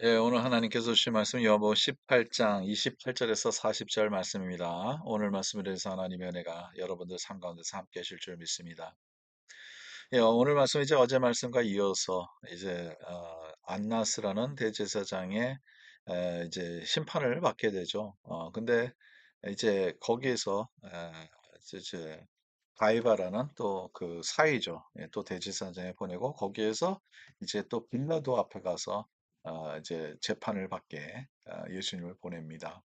예, 오늘 하나님께서 주신 말씀 여보 18장 28절에서 40절 말씀입니다. 오늘 말씀에 대해서 하나님의 은혜가 여러분들 삶 가운데서 함께 하실 줄 믿습니다. 예, 오늘 말씀 이제 어제 말씀과 이어서 이제 안나스라는 대제사장의 이제 심판을 받게 되죠. 근데 이제 거기에서 이제 가이바라는 또 그 사이죠. 예, 또 대제사장에 보내고 거기에서 이제 또 빌라도 앞에 가서 이제 재판을 받게 예수님을 보냅니다.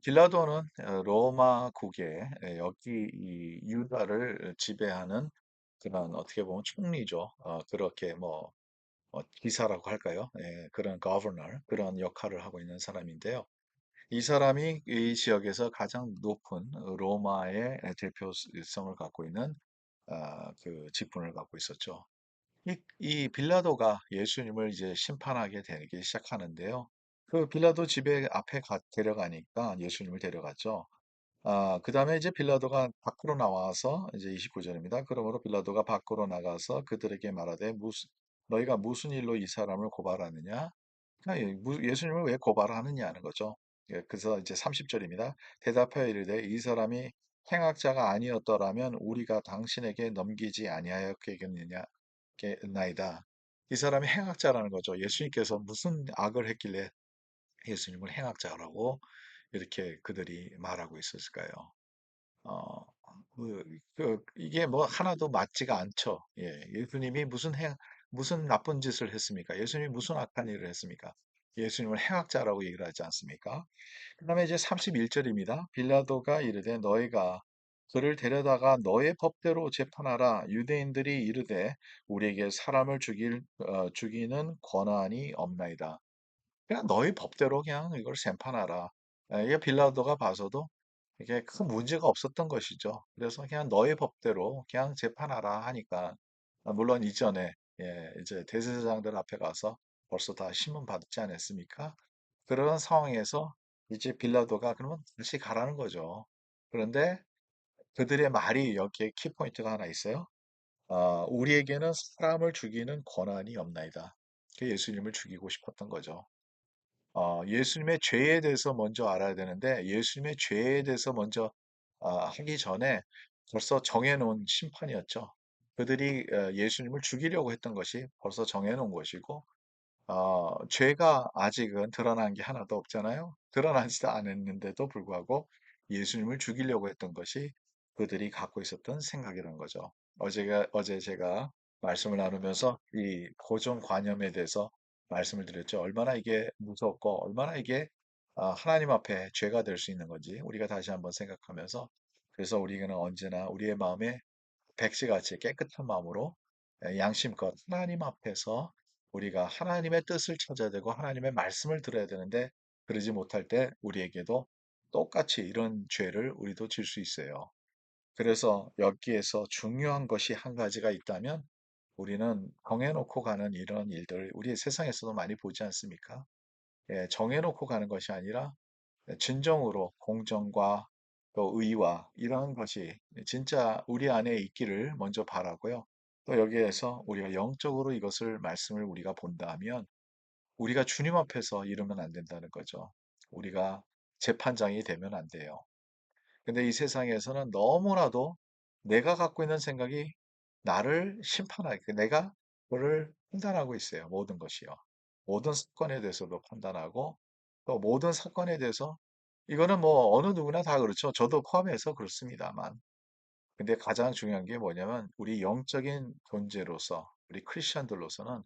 빌라도는 로마국의 여기 이 유다를 지배하는 그런 어떻게 보면 총리죠. 그렇게 뭐 기사라고 할까요? 예, 그런 governor 그런 역할을 하고 있는 사람인데요. 이 사람이 이 지역에서 가장 높은 로마의 대표성을 갖고 있는 그 직분을 갖고 있었죠. 이 빌라도가 예수님을 이제 심판하게 되기 시작하는데요. 그 빌라도 집에 앞에 데려가니까 예수님을 데려갔죠. 그 다음에 이제 빌라도가 밖으로 나와서 이제 29절입니다. 그러므로 빌라도가 밖으로 나가서 그들에게 말하되 너희가 무슨 일로 이 사람을 고발하느냐? 그러니까 예수님을 왜 고발하느냐는 거죠. 예, 그래서 이제 30절입니다. 대답하여 이르되 이 사람이 행악자가 아니었더라면 우리가 당신에게 넘기지 아니하였겠느냐 나이다. 이 사람이 행악자라는 거죠. 예수님께서 무슨 악을 했길래 예수님을 행악자라고 이렇게 그들이 말하고 있었을까요? 어, 이게 뭐 하나도 맞지가 않죠. 예, 예수님이 무슨 나쁜 짓을 했습니까? 예수님이 무슨 악한 일을 했습니까? 예수님을 행악자라고 얘기를 하지 않습니까? 그 다음에 이제 31절입니다. 빌라도가 이르되 너희가 그를 데려다가 너의 법대로 재판하라. 유대인들이 이르되 우리에게 사람을 죽이는 권한이 없나이다. 그냥 너희 법대로 그냥 이걸 심판하라. 이게 빌라도가 봐서도 이게 큰 문제가 없었던 것이죠. 그래서 그냥 너희 법대로 그냥 재판하라 하니까 물론 이전에 이제 대제사장들 앞에 가서 벌써 다 신문 받지 않았습니까? 그런 상황에서 이제 빌라도가 그러면 다시 가라는 거죠. 그런데 그들의 말이 여기에 키포인트가 하나 있어요. 우리에게는 사람을 죽이는 권한이 없나이다. 그 예수님을 죽이고 싶었던 거죠. 예수님의 죄에 대해서 먼저 알아야 되는데 예수님의 죄에 대해서 먼저 하기 전에 벌써 정해놓은 심판이었죠. 그들이 예수님을 죽이려고 했던 것이 벌써 정해놓은 것이고 죄가 아직은 드러난 게 하나도 없잖아요. 드러나지도 않았는데도 불구하고 예수님을 죽이려고 했던 것이 그들이 갖고 있었던 생각이라는 거죠. 어제 제가 말씀을 나누면서 이 고정관념에 대해서 말씀을 드렸죠. 얼마나 이게 무섭고 얼마나 이게 하나님 앞에 죄가 될 수 있는 건지 우리가 다시 한번 생각하면서 그래서 우리는 언제나 우리의 마음에 백시같이 깨끗한 마음으로 양심껏 하나님 앞에서 우리가 하나님의 뜻을 찾아야 되고 하나님의 말씀을 들어야 되는데 그러지 못할 때 우리에게도 똑같이 이런 죄를 우리도 질 수 있어요. 그래서 여기에서 중요한 것이 한 가지가 있다면 우리는 정해놓고 가는 이런 일들을 우리 세상에서도 많이 보지 않습니까? 예, 정해놓고 가는 것이 아니라 진정으로 공정과 또 의와 이런 것이 진짜 우리 안에 있기를 먼저 바라고요. 또 여기에서 우리가 영적으로 이것을 말씀을 우리가 본다면 우리가 주님 앞에서 이러면 안 된다는 거죠. 우리가 재판장이 되면 안 돼요. 근데 이 세상에서는 너무나도 내가 갖고 있는 생각이 나를 심판하게, 내가 그를 판단하고 있어요. 모든 것이요. 모든 사건에 대해서도 판단하고, 또 모든 사건에 대해서, 이거는 뭐 어느 누구나 다 그렇죠. 저도 포함해서 그렇습니다만. 근데 가장 중요한 게 뭐냐면, 우리 영적인 존재로서, 우리 크리스천들로서는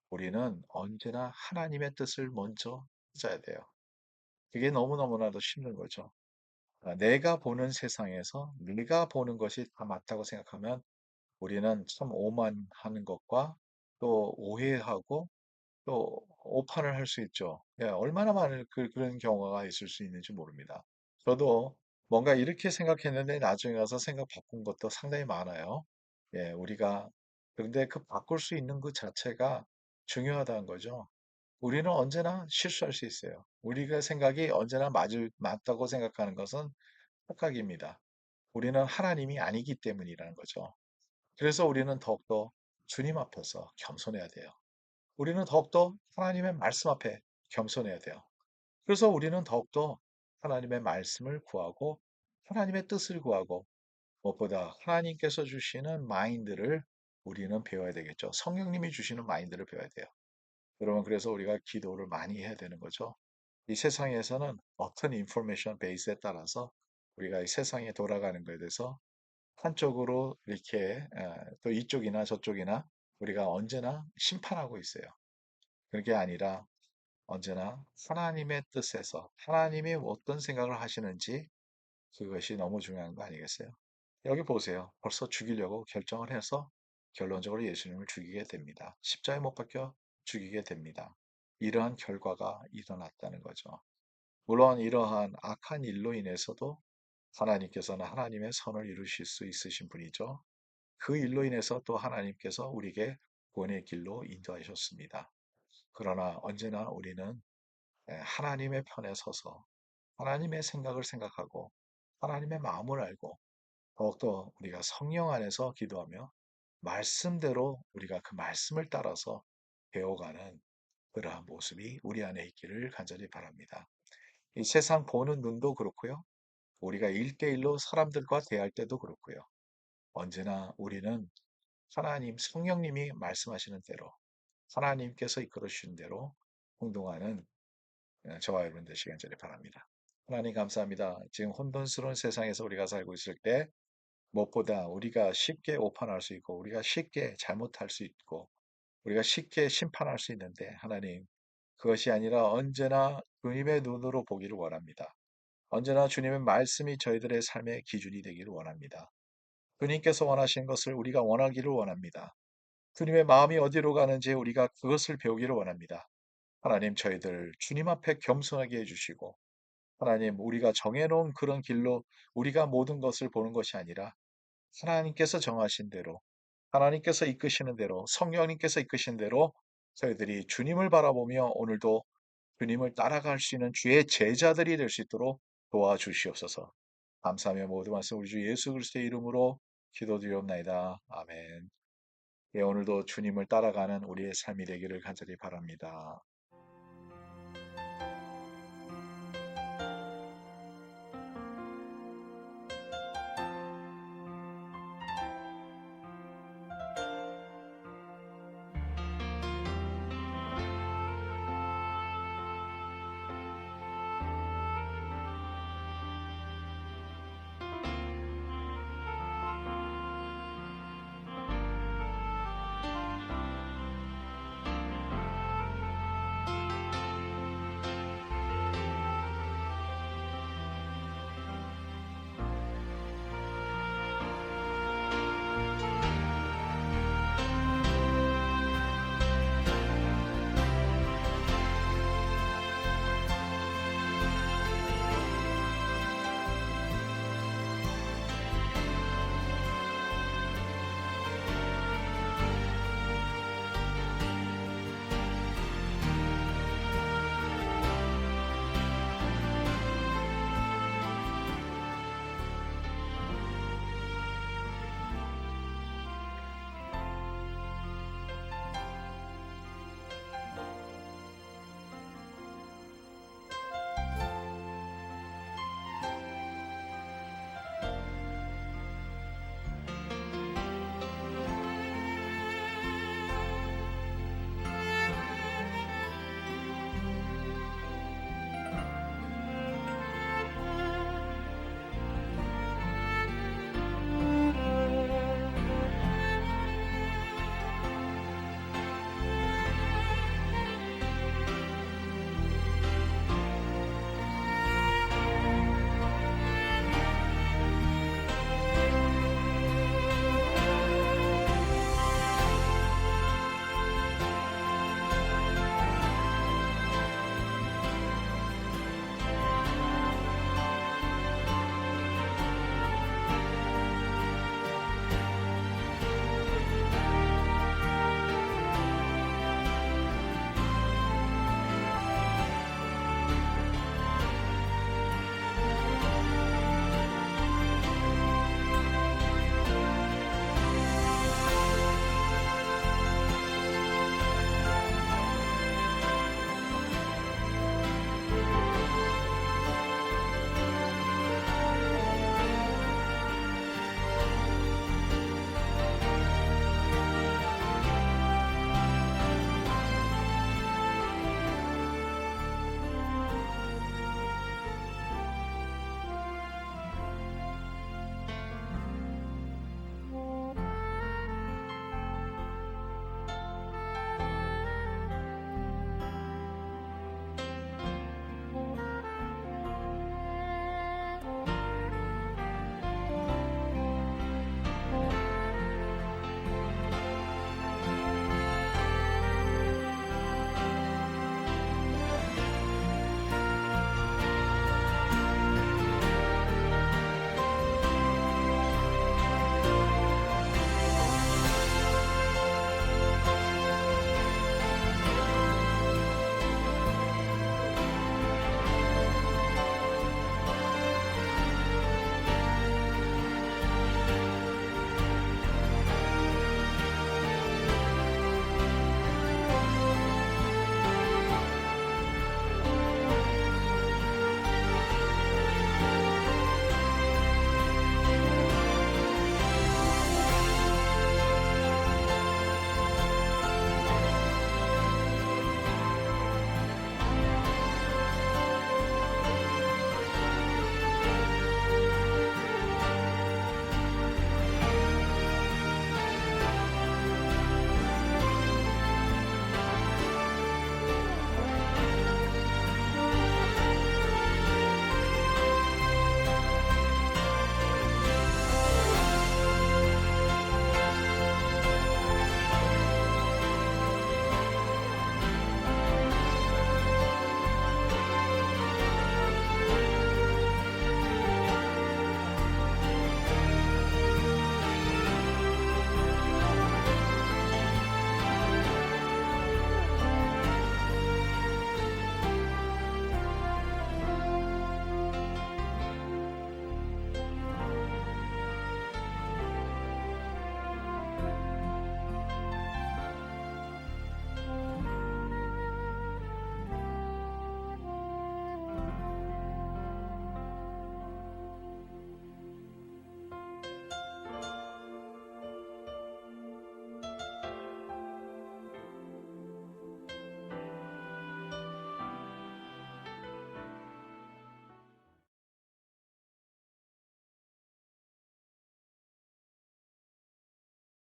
우리는 언제나 하나님의 뜻을 먼저 찾아야 돼요. 그게 너무너무나도 힘든 거죠. 내가 보는 세상에서 내가 보는 것이 다 맞다고 생각하면 우리는 참 오만하는 것과 또 오해하고 또 오판을 할 수 있죠. 예, 얼마나 많은 그런 경우가 있을 수 있는지 모릅니다. 저도 뭔가 이렇게 생각했는데 나중에 가서 생각 바꾼 것도 상당히 많아요. 예, 그런데 그 바꿀 수 있는 그 자체가 중요하다는 거죠. 우리는 언제나 실수할 수 있어요. 우리가 생각이 언제나 맞다고 생각하는 것은 착각입니다. 우리는 하나님이 아니기 때문이라는 거죠. 그래서 우리는 더욱더 주님 앞에서 겸손해야 돼요. 우리는 더욱더 하나님의 말씀 앞에 겸손해야 돼요. 그래서 우리는 더욱더 하나님의 말씀을 구하고 하나님의 뜻을 구하고 무엇보다 하나님께서 주시는 마인드를 우리는 배워야 되겠죠. 성령님이 주시는 마인드를 배워야 돼요. 여러분, 그래서 우리가 기도를 많이 해야 되는 거죠. 이 세상에서는 어떤 인포메이션 베이스에 따라서 우리가 이 세상에 돌아가는 것에 대해서 한쪽으로 이렇게 또 이쪽이나 저쪽이나 우리가 언제나 심판하고 있어요. 그게 아니라 언제나 하나님의 뜻에서 하나님이 어떤 생각을 하시는지 그것이 너무 중요한 거 아니겠어요? 여기 보세요. 벌써 죽이려고 결정을 해서 결론적으로 예수님을 죽이게 됩니다. 십자에 못 박혀 죽이게 됩니다. 이러한 결과가 일어났다는 거죠. 물론 이러한 악한 일로 인해서도 하나님께서는 하나님의 선을 이루실 수 있으신 분이죠. 그 일로 인해서 또 하나님께서 우리에게 구원의 길로 인도하셨습니다. 그러나 언제나 우리는 하나님의 편에 서서 하나님의 생각을 생각하고 하나님의 마음을 알고 더욱더 우리가 성령 안에서 기도하며 말씀대로 우리가 그 말씀을 따라서 배워가는 그러한 모습이 우리 안에 있기를 간절히 바랍니다. 이 세상 보는 눈도 그렇고요. 우리가 일대일로 사람들과 대할 때도 그렇고요. 언제나 우리는 하나님, 성령님이 말씀하시는 대로 하나님께서 이끌어 주신 대로 행동하는 저와 여러분 되시기 간절히 바랍니다. 하나님 감사합니다. 지금 혼돈스러운 세상에서 우리가 살고 있을 때 무엇보다 우리가 쉽게 오판할 수 있고 우리가 쉽게 잘못할 수 있고 우리가 쉽게 심판할 수 있는데 하나님 그것이 아니라 언제나 주님의 눈으로 보기를 원합니다. 언제나 주님의 말씀이 저희들의 삶의 기준이 되기를 원합니다. 주님께서 원하시는 것을 우리가 원하기를 원합니다. 주님의 마음이 어디로 가는지 우리가 그것을 배우기를 원합니다. 하나님 저희들 주님 앞에 겸손하게 해주시고 하나님 우리가 정해놓은 그런 길로 우리가 모든 것을 보는 것이 아니라 하나님께서 정하신 대로 하나님께서 이끄시는 대로 성령님께서 이끄신 대로 저희들이 주님을 바라보며 오늘도 주님을 따라갈 수 있는 주의 제자들이 될 수 있도록 도와주시옵소서. 감사하며 모든 말씀 우리 주 예수 그리스도의 이름으로 기도드리옵나이다. 아멘. 예, 오늘도 주님을 따라가는 우리의 삶이 되기를 간절히 바랍니다.